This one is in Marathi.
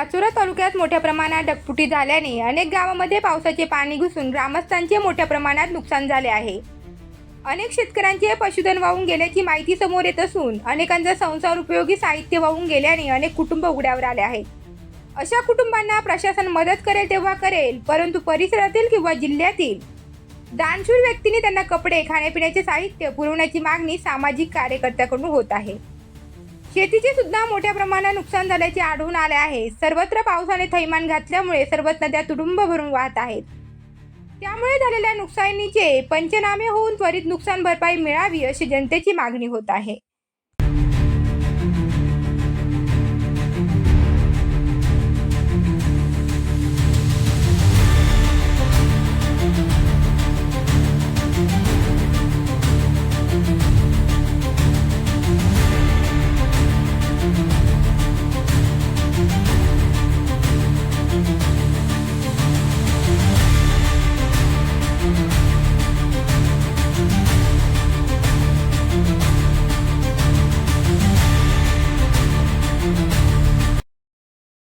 पाचोरा तालुक्यात मोठ्या प्रमाणात ढगफुटी झाल्याने अनेक गावांमध्ये पावसाचे पाणी घुसून ग्रामस्थांचे मोठ्या प्रमाणात नुकसान झाले आहे। अनेक शेतकऱ्यांचे पशुधन वाहून गेल्याची माहिती समोर येत असून अनेकांचा संसार उपयोगी साहित्य वाहून गेल्याने अनेक कुटुंब उघड्यावर आले आहेत। अशा कुटुंबांना प्रशासन मदत करेल तेव्हा करेल, परंतु परिसरातील किंवा जिल्ह्यातील दानशूर व्यक्तींनी त्यांना कपडे, खाण्यापिण्याचे साहित्य पुरवण्याची मागणी सामाजिक कार्यकर्त्यांकडून होत आहे। शेतीचे सुद्धा मोठ्या प्रमाणात नुकसान झाल्याचे आढळून आले आहे। सर्वत्र पावसाने थैमान घातल्यामुळे सर्वच नद्या तुडुंब भरून वाहत आहेत। त्यामुळे झालेल्या नुकसानीचे पंचनामे होऊन त्वरित नुकसान भरपाई मिळावी अशी जनतेची मागणी होत आहे।